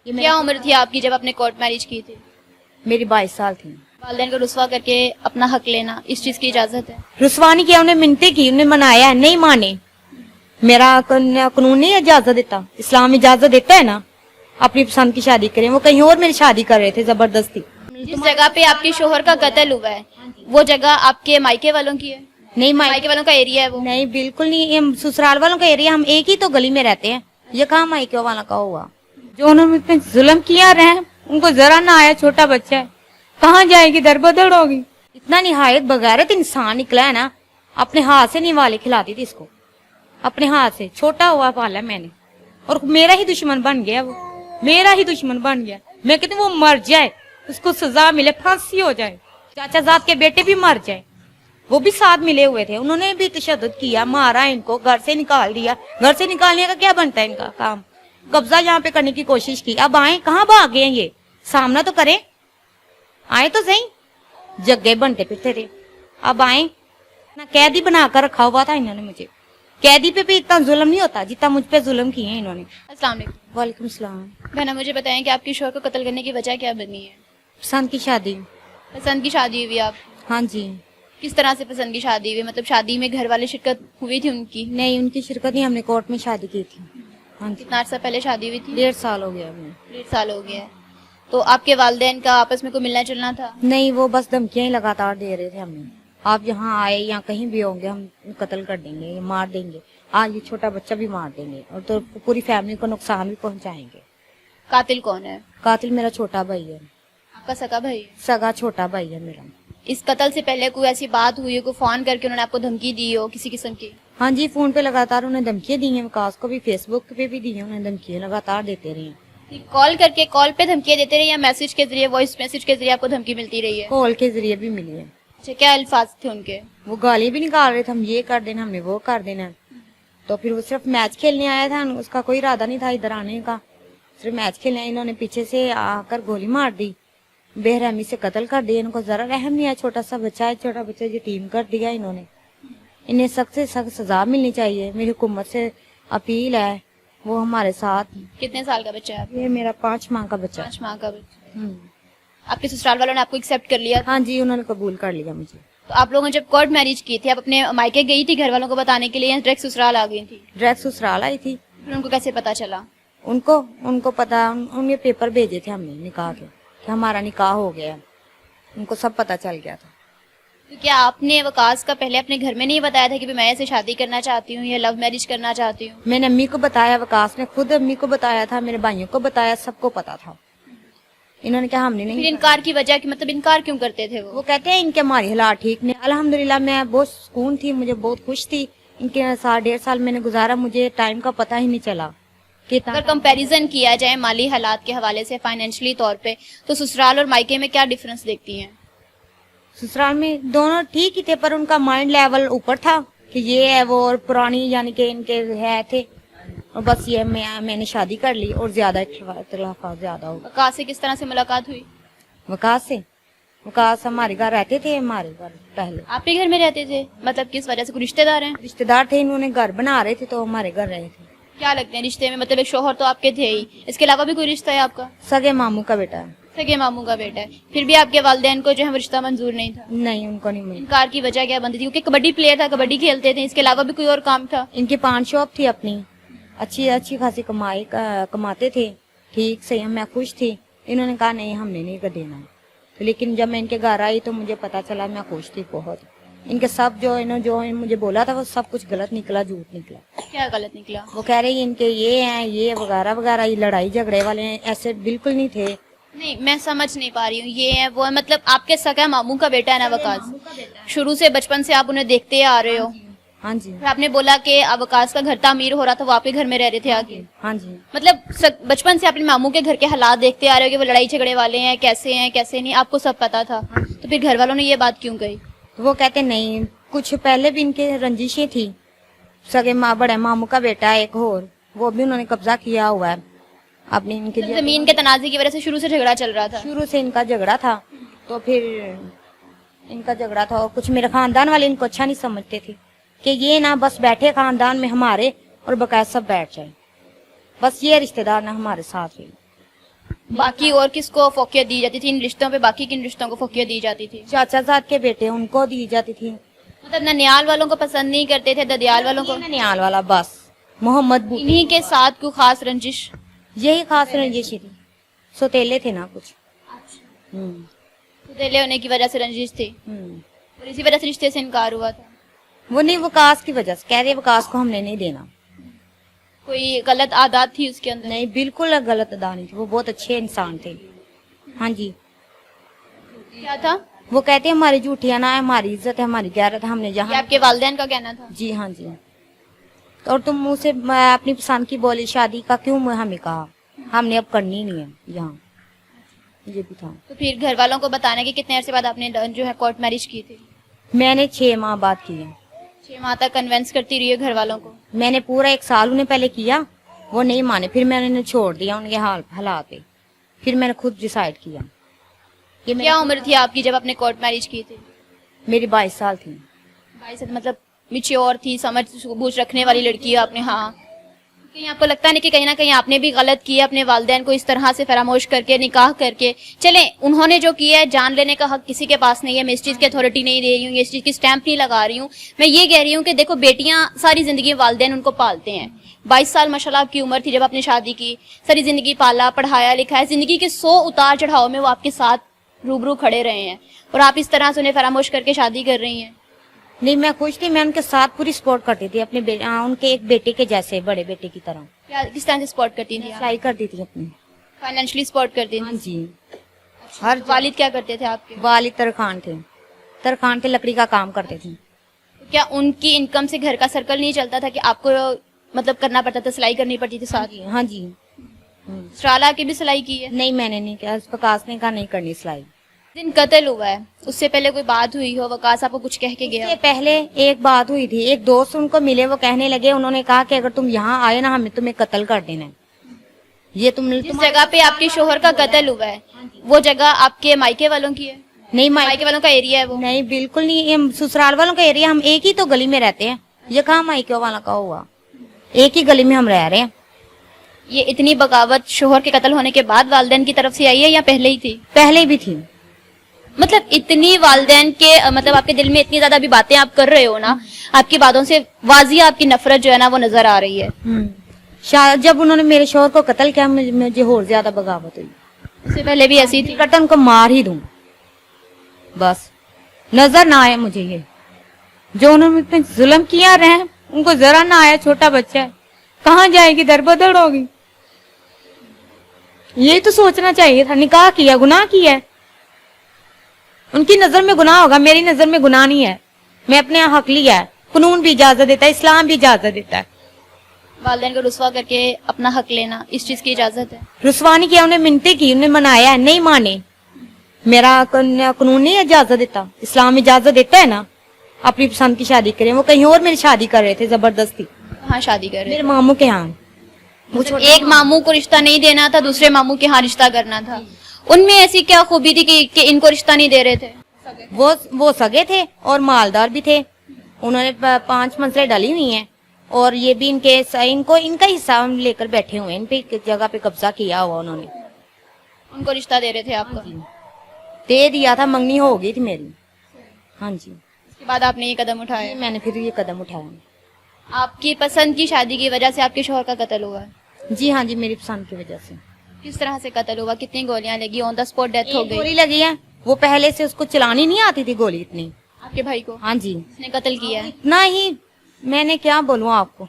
کیا عمر تھی آپ کی جب آپ نے کورٹ میرج کی تھی؟ میری 22 سال تھی. والدین کو رسوا کر کے اپنا حق لینا، اس چیز کی اجازت ہے؟ رسوا نہیں کیا، انہیں منتیں کی، انہیں منایا ہے، نہیں مانے. میرا قانون نہیں اجازت دیتا، اسلام اجازت دیتا ہے نا اپنی پسند کی شادی کریں. وہ کہیں اور میری شادی کر رہے تھے زبردستی. جس جگہ پہ آپ کے شوہر کا قتل ہوا ہے وہ جگہ آپ کے مائکے والوں کی ہے؟ نہیں مائکے والوں کا ایریا ہے وہ؟ نہیں بالکل نہیں، یہ سسرال والوں کا ایریا، ہم ایک ہی تو گلی میں رہتے ہیں. یہ کہاں مائکے والا کا ہوا؟ جو انہوں نے اتنے ظلم کیا رہے ان کو ذرا نہ آیا، چھوٹا بچہ ہے کہاں جائے گی، در بدر ہوگی. اتنا نہایت بغیرت انسان نکلا ہے نا، اپنے ہاتھ سے نوالے کھلاتی تھی اس کو، اپنے ہاتھ سے چھوٹا ہوا پالا میں نے، اور میرا ہی دشمن بن گیا، وہ میرا ہی دشمن بن گیا. میں کہتی ہوں وہ مر جائے، اس کو سزا ملے، پھانسی ہو جائے. چاچا زاد کے بیٹے بھی مر جائے، وہ بھی ساتھ ملے ہوئے تھے، انہوں نے بھی تشدد کیا، مارا ان کو، گھر سے نکال دیا. گھر سے نکالنے کا کیا بنتا ہے ان کا کام؟ قبضہ یہاں پہ کرنے کی کوشش کی. اب آئیں، کہاں بھاگ گئے ہیں یہ؟ سامنا تو کریں، آئے تو صحیح. جگے بنتے پھرتے تھے، اب آئیں. قیدی بنا کر رکھا ہوا تھا انہوں نے مجھے. قیدی پہ بھی اتنا ظلم نہیں ہوتا جتنا مجھ پہ ظلم کیے ہیں انہوں نے. السلام علیکم. وعلیکم السلام. بہنا مجھے بتائیں کہ آپ کے شوہر کو قتل کرنے کی وجہ کیا بنی ہے؟ پسند کی شادی. پسند کی شادی ہوئی آپ؟ ہاں جی. کس طرح سے پسند کی شادی ہوئی؟ مطلب شادی میں گھر والے شرکت ہوئی تھی ان کی؟ نہیں، ان کی شرکت نہیں، ہم نے کورٹ میں شادی کی تھی. ہاں جی. کتنا عرصہ پہلے شادی ہوئی تھی؟ 1.5 سال ہو گیا ہمیں. 1.5 سال ہو گیا ہے. تو آپ کے والدین کا آپس میں کوئی ملنا جلنا تھا؟ نہیں، وہ بس دھمکیاں ہی لگاتار دے رہے تھے ہمیں، آپ یہاں آئے یا کہیں بھی ہوں گے ہم قتل کر دیں گے، مار دیں گے، آج یہ چھوٹا بچہ بھی مار دیں گے، اور تو پوری فیملی کو نقصان بھی پہنچائیں گے. قاتل کون ہے؟ قاتل میرا چھوٹا بھائی ہے. آپ کا سگا بھائی ہے؟ سگا چھوٹا بھائی ہے میرا. اس قتل سے پہلے کوئی ایسی بات ہوئی ہو، کوئی فون کر کے انہوں نے آپ کو دھمکی دی ہو کسی قسم کی؟ ہاں جی، فون پہ لگاتار انہیں دھمکیاں دی ہیں، وکاس کو بھی فیس بک پہ بھی دی ہیں، انہیں دھمکیاں لگاتار دیتے رہے ہیں. کال کر کے، کال پہ دھمکیاں دیتے رہے یا میسج کے ذریعے، وائس میسج کے ذریعے آپ کو دھمکی ملتی رہی ہے؟ کال کے ذریعے بھی ملی ہے. اچھا، کیا الفاظ تھے ان کے؟ وہ گالی بھی نکال رہے تھے، ہم یہ کر دینا، ہم نے وہ کر دینا. تو پھر وہ صرف میچ کھیلنے آیا تھا، اس کا کوئی ارادہ نہیں تھا ادھر آنے کا، صرف میچ کھیلنے. انہوں نے پیچھے سے آ کر گولی مار دی، بے رحمی سے قتل کر دیا. ان کو ذرا رحم نہیں آیا، چھوٹا سا بچہ ہے، چھوٹا بچہ یتیم کر دیا انہوں نے. انہیں سخت سے سخت سزا ملنی چاہیے. میری حکومت سے اپیل ہے وہ ہمارے ساتھ. کتنے سال کا بچہ ہے آپ؟ یہ میرا 5 ماہ کا بچہ. 5 ماہ کا بچہ. آپ کے سسرال والوں نے آپ کو ایکسپٹ کر لیا؟ ہاں جی، انہوں نے قبول کر لیا مجھے. تو آپ لوگوں نے جب کورٹ میرج کی تھی، آپ اپنے مائکے گئی تھی گھر والوں کو بتانے کے لیے یا ڈائریکٹ سسرال آ گئی تھی؟ ڈائریکٹ سسرال آئی تھی. پھر ان کو کیسے پتا چلا؟ ان کو پتا، ان کے پیپر بھیجے تھے ہم نے نکاح کے کہ ہمارا نکاح ہو گیا، ان کو سب پتا چل گیا تھا. تو کیا آپ نے وکاس کا پہلے اپنے گھر میں نہیں بتایا تھا کہ میں ایسے شادی کرنا چاہتی ہوں یا لو میرج کرنا چاہتی ہوں؟ میں نے امی کو بتایا، وکاس نے خود امی کو بتایا تھا، میرے بھائیوں کو بتایا، سب کو پتا تھا. انہوں نے کہا ہم نے پھر نہیں. انکار کی وجہ کی مطلب انکار کیوں کرتے تھے وہ؟ وہ کہتے ہیں ان کے ہماری حالات ٹھیک نہیں. الحمدللہ میں بہت سکون تھی، مجھے بہت خوش تھی. ان کے 1.5 سال میں نے گزارا، مجھے ٹائم کا پتہ ہی نہیں چلا. اگر کمپیریزن کیا جائے مالی حالات کے حوالے سے، فائنینشلی طور پہ، تو سسرال اور مائکے میں کیا ڈفرنس دیکھتی ہیں؟ سسرال میں دونوں ٹھیک ہی تھے، پر ان کا مائنڈ لیول اوپر تھا کہ یہ ہے وہ، اور پرانی یعنی کہ ان کے ہے تھے، اور بس یہ میں نے شادی کر لی اور زیادہ اختلافات زیادہ ہو. وکاس سے کس طرح سے ملاقات ہوئی؟ وکاس ہمارے گھر رہتے تھے، ہمارے گھر پہلے. آپ کے گھر میں رہتے تھے؟ مطلب کس وجہ سے؟ کوئی رشتے دار ہیں؟ رشتے دار تھے، انہوں نے گھر بنا رہے تھے تو ہمارے گھر رہے تھے. کیا لگتے ہیں رشتے میں؟ مطلب ایک شوہر تو آپ کے تھے ہی، اس کے علاوہ بھی کوئی رشتہ ہے آپ کا؟ سگے ماموں کا بیٹا ہے. سگے ماموں کا بیٹا ہے. پھر بھی آپ کے والدین کو جو ہے وہ رشتہ منظور نہیں تھا؟ نہیں، ان کو نہیں ملی. انکار کی وجہ کیا بنتی تھی؟ کیونکہ کبڈی پلیئر تھا، کبڈی کھیلتے تھے، اس کے علاوہ بھی کوئی اور کام تھا؟ ان کی پان شاپ تھی اپنی، اچھی خاصی کماتے تھے، ٹھیک سے. میں خوش تھی. انہوں نے کہا نہیں، ہم نے نہیں دینا. لیکن جب میں ان کے گھر آئی تو مجھے پتا چلا، میں خوش تھی بہت. ان کے سب جو مجھے بولا تھا وہ سب کچھ غلط نکلا، جھوٹ نکلا. کیا غلط نکلا؟ وہ کہہ رہے ہیں ان کے یہ ہیں، یہ وغیرہ وغیرہ، یہ لڑائی جھگڑے والے ہیں. ایسے بالکل نہیں تھے. نہیں، میں سمجھ نہیں پا رہی ہوں. یہ ہے وہ ہے، مطلب آپ کے سگا ماموں کا بیٹا ہے نا وکاس؟ شروع سے بچپن سے آپ انہیں دیکھتے آ رہے ہو. ہاں جی. آپ نے بولا کہ وکاس کا گھر تعمیر ہو رہا تھا، وہ آپ کے گھر میں رہ رہے تھے آگے. ہاں جی. مطلب بچپن سے اپنے ماموں کے گھر کے حالات دیکھتے آ رہے ہو کہ وہ لڑائی جھگڑے والے ہیں، کیسے نہیں، آپ کو سب پتا تھا. تو پھر گھر والوں نے یہ بات کیوں کہی؟ وہ کہتے نہیں، کچھ پہلے بھی ان کے رنجشیں تھی. سگے بڑے ماموں کا بیٹا ہے ایک اور، وہ بھی انہوں نے قبضہ کیا ہوا ہے اپنی. ان کے زمین کے تنازع کی وجہ سے شروع سے جھگڑا چل رہا تھا؟ شروع سے ان کا جھگڑا تھا. تو پھر ان کا جھگڑا تھا، اور کچھ میرے خاندان والے ان کو اچھا نہیں سمجھتے تھے کہ یہ نہ بس بیٹھے خاندان میں ہمارے اور بقایا سب بیٹھ جائے، بس یہ رشتہ دار نہ ہمارے ساتھ ہوئی. बाकी और किसको फोकियत दी जाती थी इन रिश्तों पे, बाकी किन रिश्तों को फोकियत दी जाती थी? चाचा साथ के बेटे उनको दी जाती थी। मतलब ननियाल वालों को पसंद नहीं करते थे, ददियाल वालों को? ननियाल वाला बस मोहम्मद बूटी, इन्हीं के साथ कोई खास रंजिश? यही खास रंजिश थी, सोतेले थे ना कुछ। सौतेले होने की वजह से रंजिश थी और इसी वजह से रिश्ते से इनकार हुआ था। वो नहीं, वकास की वजह से कह रहे वकास को हमने नहीं देना। कोई गलत आदत थी उसके अंदर? नहीं, बिल्कुल गलत अदा नहीं थी, वो बहुत अच्छे इंसान थे। हाँ जी, क्या था? वो कहते हैं हमारी झूठियां ना है, हमारी इज्जत है, हमारी गैरत है, हमने ये जहाँ। आपके वालिदैन का कहना था? जी हाँ जी। तो और तुम मुझसे अपनी पसंद की बोली शादी का क्यों हमें कहा, हमने अब करनी नहीं है यहाँ, ये भी था। तो फिर घर वालों को बताने के कितने अरसे बाद आपने जो है कोर्ट मैरिज की थी? मैंने 6 माह बाद किया। 6 माह तक कन्वेंस करती रही है घर वालों को? मैंने पूरा 1 साल उन्हें पहले किया, वो नहीं माने, फिर मैंने उन्हें छोड़ दिया उनके हालात पे, फिर मैंने खुद डिसाइड किया। ये क्या उम्र थी आपकी जब आपने कोर्ट मैरिज की थी? मेरी 22 साल थी। 22 मतलब मिच्योर थी, समझ बूझ रखने वाली लड़की है आपने? हाँ। कहीं आपको लगता नहीं कि कहीं ना कहीं आपने भी गलत किया अपने वालिदैन को इस तरह से फरामोश करके, निकाह करके? चले, उन्होंने जो किया है जान लेने का हक किसी के पास नहीं है, मैं इस चीज की अथॉरिटी नहीं दे रही हूँ, इस चीज की स्टैंप नहीं लगा रही हूँ। मैं ये कह रही हूँ कि देखो, बेटियां सारी जिंदगी वालिदैन उनको पालते हैं। 22 साल माशाल्लाह आपकी उम्र थी जब आपने शादी की, सारी जिंदगी पाला, पढ़ाया, लिखाया, जिंदगी के 100 उतार चढ़ाव में वो आपके साथ रूबरू खड़े रहे हैं, और आप इस तरह से उन्हें फरामोश करके शादी कर रही हैं। नहीं, मैं खुश थी, मैं उनके साथ पूरी सपोर्ट करती थी, अपने उनके एक बेटे के जैसे, बड़े बेटे की तरह। क्या किस तरह से सपोर्ट करती थी? सिलाई करती थी अपनी, फाइनेंशियली सपोर्ट करती हाँ थी? जी। हर वालिद क्या करते थे आपके? वालिद तरखान थे, लकड़ी का काम करते थे। क्या उनकी इनकम से घर का सर्कल नहीं चलता था कि आपको मतलब करना पड़ता था, सिलाई करनी पड़ती थी साथ? हाँ जी। ससुराल की भी सिलाई की है? नहीं, मैंने नहीं किया, वकास ने कहा नहीं करनी सिलाई। दिन कत्ल हुआ है, उससे पहले कोई बात हुई हो, वकास आपको कुछ कह के गया? उससे पहले एक बात हुई थी, एक दोस्त उनको मिले, वो कहने लगे, उन्होंने कहा कि अगर तुम यहाँ आए ना, हमें तुम्हें कत्ल कर देना है। ये जिस जगह पे आपके शोहर का कत्ल हुआ है वो जगह आपके मायके वालों की है? नहीं, मायके वालों का एरिया है वो? नहीं, बिल्कुल नहीं, ये ससुराल वालों का एरिया, हम एक ही तो गली में रहते हैं, ये कहाँ मायके वाला का हुआ, एक ही गली में हम रह रहे हैं। ये इतनी बगावत शोहर के कत्ल होने के बाद वालिदैन की तरफ से आई है या पहले ही थी? पहले भी थी। मतलब इतनी वालिदैन के मतलब आपके दिल में इतनी ज्यादा भी बातें आप कर रहे हो ना, आपकी बातों से वाज़ी आपकी नफरत जो है ना वो नजर आ रही है। जब उन्होंने मेरे शोहर को कत्ल किया, मुझे और ज्यादा बगावत हुई। उससे पहले भी ऐसी थी? कटन उनको मार ही दूं, बस नजर ना आए मुझे ये, जो उन्होंने इतने जुल्म किया रहे, उनको जरा ना आया, छोटा बच्चा है, कहाँ जाएगी, दरबदर होगी। यही तो सोचना चाहिए था, निकाह किया, गुनाह किया है, उनकी नजर में गुनाह होगा, मेरी नजर में गुनाह नहीं है, मैं अपने हक लिया है, कानून भी इजाजत देता है, इस्लाम भी इजाजत देता है। वालिदैन को रुस्वा करके अपना हक लेना, इस चीज की इजाजत है? रुस्वानी किया, उन्हें मिन्नतें की, उन्हें मनाया है, नहीं माने, मेरा कानून नहीं इजाजत देता, इस्लाम इजाजत देता है ना, अपनी पसंद की शादी करें। वो कहीं और मेरी शादी कर रहे थे जबरदस्ती। कहाँ शादी कर रहे मेरे मामू के यहाँ। मतलब एक मामू को रिश्ता नहीं देना था, दूसरे मामू के यहाँ रिश्ता करना था। उनमें ऐसी क्या खूबी थी कि इनको रिश्ता नहीं दे रहे थे? वो सगे थे और मालदार भी थे, उन्होंने 5 मंजिलें डाली हुई हैं, और ये भी इनका हिस्सा लेकर बैठे हुए हैं, इन पे जगह पे कब्जा किया हुआ उन्होंने। उनको रिश्ता दे रहे थे आपको? दे दिया था, मंगनी हो गई थी मेरी। हाँ जी। उसके बाद आपने ये कदम उठाया? मैंने फिर ये कदम उठाया। आपकी पसंद की शादी की वजह से आपके शोहर का कत्ल हुआ है? जी हाँ जी, मेरी पसंद की वजह से। किस तरह से कत्ल हुआ? कितनी गोलियां लगी? ऑन द स्पॉट डेथ हो गई? गोली लगी है, वो पहले से उसको चलानी नहीं आती थी गोली इतनी। आपके भाई को? हाँ जी। उसने कत्ल किया है? इतना ही, मैंने क्या बोलूं आपको।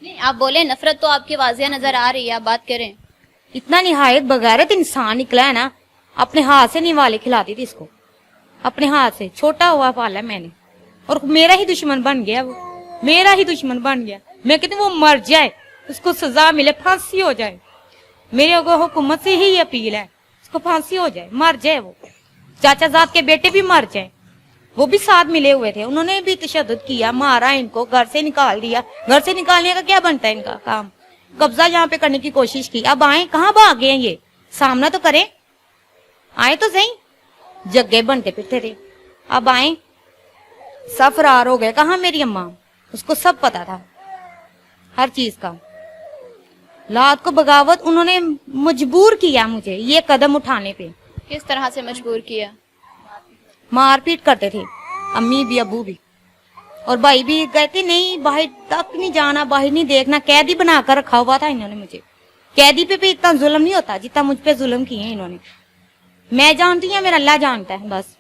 नहीं आप बोले, नफरत तो आपके वाजिया नजर आ रही है, आप बात करें। इतना निहायत बगैरत इंसान निकला है ना, अपने हाथ से निवाले खिलाती थी इसको, अपने हाथ से, छोटा हुआ पाला मैंने, और मेरा ही दुश्मन बन गया वो, मेरा ही दुश्मन बन गया। मैं कहती हूँ वो मर जाए, उसको सजा मिले, फांसी हो जाए, मेरे हुकूमत से ही अपील है, उसको फांसी हो जाए, मर जाए वो, चाचा जात के बेटे भी मर जाए, वो भी साथ मिले हुए थे, उन्होंने भी तशद्दुद किया, मारा इनको, घर से निकाल दिया। घर से निकालने का क्या बनता है इनका काम, कब्जा यहाँ पे करने की कोशिश की। अब आए, कहाँ भाग गए ये, सामना तो करें, आए तो सही, जग्गे बनते फिरते थे, अब आए, सब फरार हो गए। कहाँ मेरी अम्मा, उसको सब पता था हर चीज का। लात को बगावत उन्होंने मजबूर किया मुझे ये कदम उठाने पे। किस तरह से मजबूर किया? मारपीट करते थे, अम्मी भी अबू भी, और भाई भी कहते नहीं बाहर तक नहीं जाना, बाहर नहीं देखना, कैदी बनाकर रखा हुआ था इन्होंने मुझे। कैदी पे भी इतना जुल्म नहीं होता जितना मुझ पे जुल्म किए हैं इन्होंने। मैं जानती हूँ, मेरा अल्लाह जानता है बस।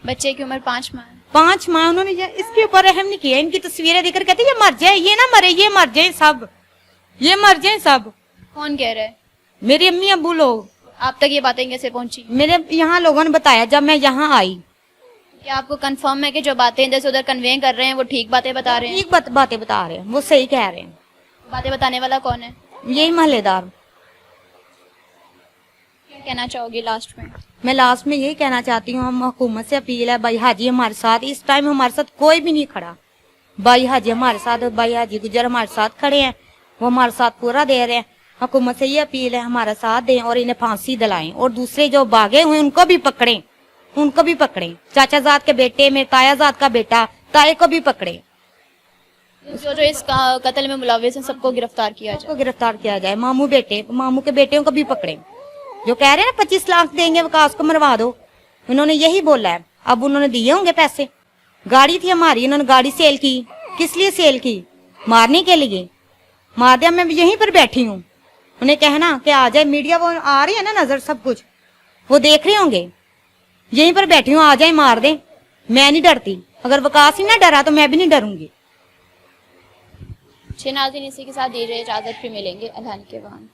बच्चे की उम्र 5 माह है। 5 माह उन्होंने इसके ऊपर रहम नहीं किया। इनकी तस्वीरें देखकर कहते ये मर जाए, ये ना मरे, ये मर जाए सब, ये मर जाए सब। कौन कह रहा है? मेरी अम्मी अबू लोग। आप तक ये बातें कैसे पहुंची? मेरे यहाँ लोगों ने बताया जब मैं यहाँ आई। क्या आपको कंफर्म है कि जो बातें इधर से उधर कन्वे कर रहे हैं वो ठीक बातें बता रहे हैं? ठीक बातें बता रहे हैं, वो सही कह रहे हैं। बातें बताने वाला कौन है? यही महल्लेदार। क्या कहना चाहोगी लास्ट में? मैं लास्ट में यही कहना चाहती हूँ, हम हुकूमत से अपील है, भाई हाजी हमारे साथ इस टाइम हमारे साथ कोई भी नहीं खड़ा। भाई हाजी हमारे साथ, भाई हाजी गुजर हमारे साथ खड़े हैं, वो हमारे साथ पूरा दे रहे हैं। हुकूमत से ये अपील है हमारा साथ दें और इन्हें फांसी दिलाएं, और दूसरे जो भागे हुए उनको भी पकड़ें, उनको भी पकड़ें। चाचा जात के बेटे, मेरे ताया जात का बेटा, ताए को भी पकड़ें। जो जो इस कत्ल में मुलविस हैं सबको गिरफ्तार किया जाए। उसको गिरफ्तार किया जाए। मामू के बेटियों को भी पकड़ें। जो कह रहे हैं ना 25 लाख देंगे विकास को मरवा दो, उन्होंने यही बोला है। अब उन्होंने दिए होंगे पैसे। गाड़ी थी हमारी, उन्होंने गाड़ी सेल की। किस लिए सेल की? मारने के लिए। मार दिया, मैं यहीं पर बैठी हूँ। उन्हें कहना कि आ जाए मीडिया, वो आ रही है ना नजर, सब कुछ वो देख रहे होंगे। यहीं पर बैठी हूँ, आ जाए मार दे। मैं नहीं डरती, अगर विकास ही ना डरा तो मैं भी नहीं डरूंगी। नाज़रीन, इसी के साथ दीजिए इजाजत, फिर मिलेंगे अल्लाह के बाद।